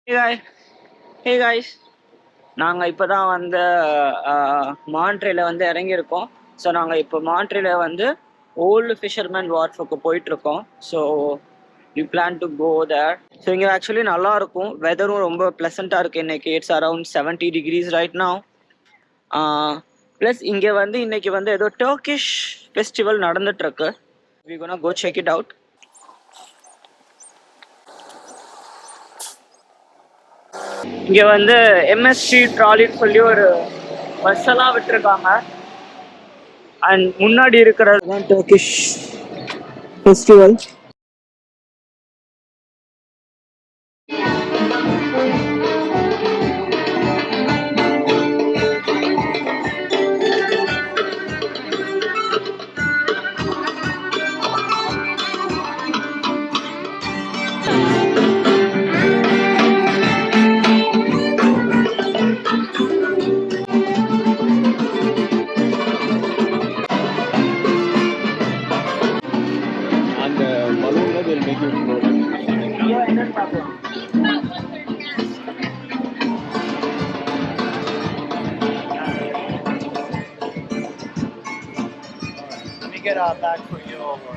Hey guys, hey guys. நாங்கள் இப்போ தான் வந்து மாண்ட்ரேல வந்து இறங்கியிருக்கோம். ஸோ நாங்கள் இப்போ மாண்ட்ரேல வந்து ஓல்டு ஃபிஷர்மேன் வார்ஃபுக்கு போயிட்டுருக்கோம். So we plan to go there. So இங்கே ஆக்சுவலி நல்லாயிருக்கும், வெதரும் ரொம்ப ப்ளசண்ட்டாக இருக்குது. இன்றைக்கி it's around 70 degrees right now. Plus இங்கே வந்து இன்றைக்கி வந்து ஏதோ டர்க்கிஷ் ஃபெஸ்டிவல் நடந்துகிட்ருக்கு. We gonna go check it out. இங்கே வந்து எம்எஸ்டி ட்ராலின்னு சொல்லி ஒரு பஸ் எல்லாம் விட்டுருக்காங்க. அண்ட் முன்னாடி இருக்கிறது தான் Turkish festival. Get our bag for you over.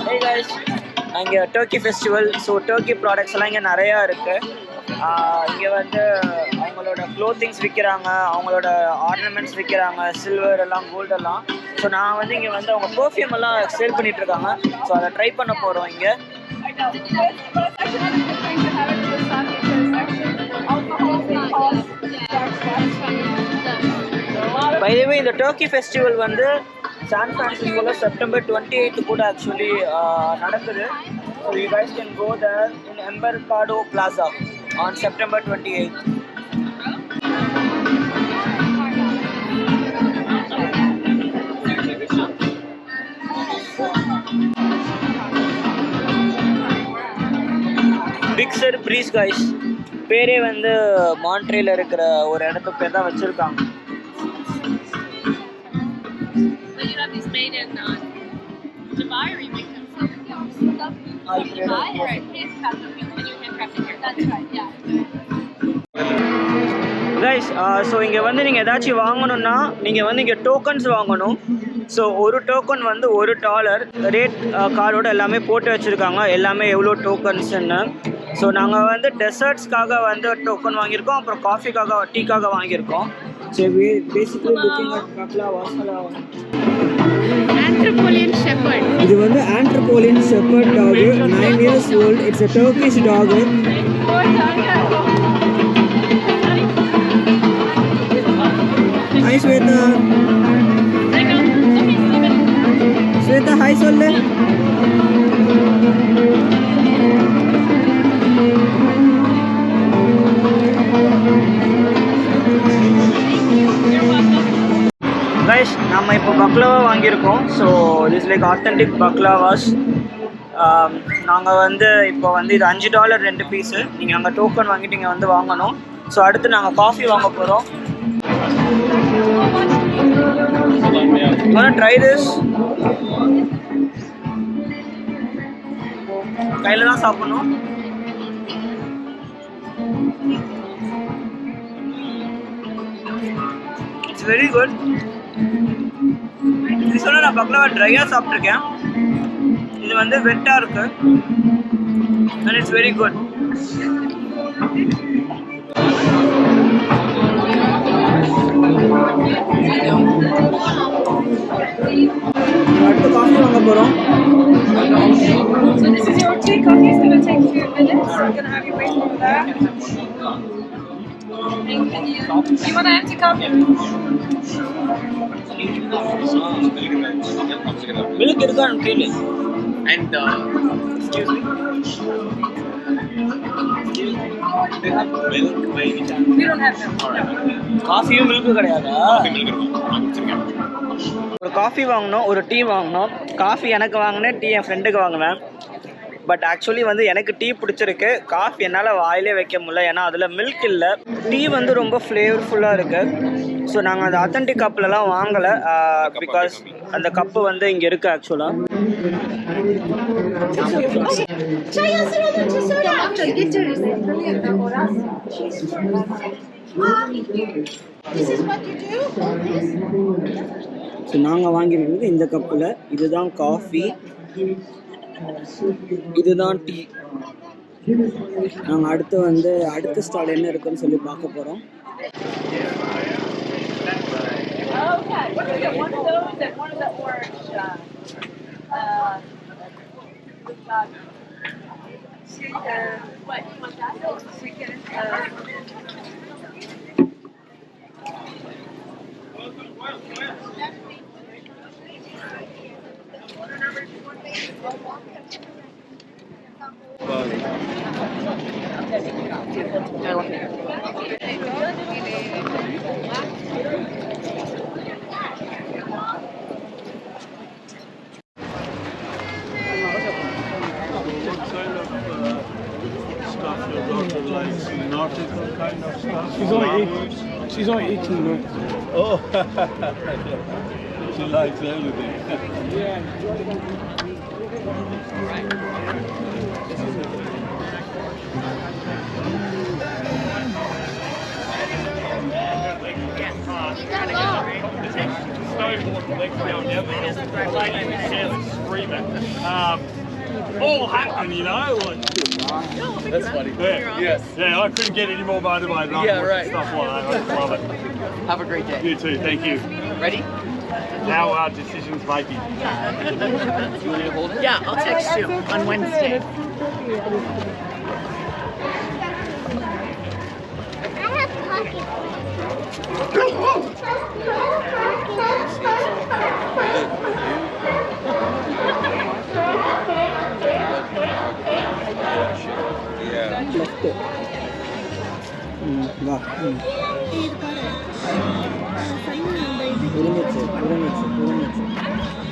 Hey guys, இங்கே Turkey festival. So Turkey products எல்லாம் இங்கே நிறையா இருக்குது. இங்கே வந்து அவங்களோட க்ளோத்திங்ஸ் விற்கிறாங்க, அவங்களோட ஆர்னமெண்ட்ஸ் விற்கிறாங்க, சில்வர் எல்லாம், கோல்டெல்லாம். ஸோ நான் வந்து இங்கே வந்து அவங்க பர்ஃப்யூம் எல்லாம் சேல் பண்ணிகிட்ருக்காங்க. ஸோ அதை ட்ரை பண்ண போகிறோம் இங்கே. பை தி வே, இந்த டர்க்கி ஃபெஸ்டிவல் வந்து சான் ஃப்ரான்சிஸ்கோவில் September 28 கூட ஆக்சுவலி நடக்குது. So you guys can go there in Embarcadero Plaza on September 28. Big Sur breeze guys, பேரே வந்து மாண்ட்ரேல இருக்கிற ஒரு இடத்துக்கு பேர் தான் வச்சுருக்காங்க. Dubai, or you make them guys. So இங்கே வந்து நீங்கள் ஏதாச்சும் வாங்கணுன்னா நீங்கள் வந்து இங்கே டோக்கன்ஸ் வாங்கணும். ஸோ ஒரு டோக்கன் வந்து $1 ரேட் கார்டோடு எல்லாமே போட்டு வச்சுருக்காங்க, எல்லாமே எவ்வளோ டோக்கன்ஸுன்னு. ஸோ நாங்கள் வந்து டெசர்ட்ஸ்க்காக வந்து டோக்கன் வாங்கியிருக்கோம், அப்புறம் காஃபிக்காக, டீக்காக வாங்கியிருக்கோம். So basically looking at baklava. Anthropolian Shepherd. இது வந்து Anthropolian Shepherd dog, 9 years old. It's a Turkish dog. Hi Sweta. Sweta, hi solle. Guys, நம்ம இப்போ பக்லாவா வாங்கியிருக்கோம். So this like authentic baklavas. நாங்கள் வந்து இப்போ வந்து இது $5 2 பீஸு. நீங்கள் அங்கே டோக்கன் வாங்கிட்டு இங்கே வந்து வாங்கணும். ஸோ அடுத்து நாங்கள் காஃபி வாங்க போகிறோம். Try this. கையில் தான் சாப்பிடணும். It's very good. இது சொன்னால் நான் பக்லாவா ட்ரையாக சாப்பிட்ருக்கேன். இது வந்து வெட்டாக இருக்கு அண்ட் இட்ஸ் வெரி குட். அடுத்து காஃபி வாங்க போகிறோம். So this is your tea coffee. It's going to take a few minutes. I'm going to have you wait for that. You want an empty cup? Milk irukanu kele. And excuse me. They have milk by any chance? We don't have milk. Coffee milk kadayada? Coffee milk irukku. ஒரு coffee வாங்கணும், ஒரு tea வாங்கணும். Coffee எனக்கு வாங்கினேன், T N ஃப்ரெண்டுக்கு வாங்கினேன். But actually வந்து எனக்கு டீ பிடிச்சிருக்கு. காஃபி என்னால் வாயிலே வைக்க முடியல, ஏன்னா அதில் மில்க் இல்லை. டீ வந்து ரொம்ப ஃப்ளேவர்ஃபுல்லாக இருக்குது. ஸோ நாங்கள் அந்த அத்தன்டிக் கப்லலாம் வாங்கலை, பிகாஸ் அந்த கப்பு வந்து இங்கே இருக்குது ஆக்சுவலாக. ஸோ நாங்கள் வாங்கியிருக்கிறது இந்த கப்பில். இதுதான் காஃபி, இதுதான் டீ. நாங்கள் அடுத்து வந்து அடுத்த ஸ்டால் என்ன இருக்குன்னு சொல்லி பார்க்க போகிறோம். She's only 18 months. Oh, she likes everything. Yeah. All happening, you know. Like, That's funny. yeah, Yes. yeah. I couldn't get any more motivated. Yeah, right. Stuff like that. I just love it. Have a great day. You too. Thank you. Ready? Now our decisions making. You want me to hold it? Yeah, I'll text you on Wednesday. Left வா. இருந்துச்சு.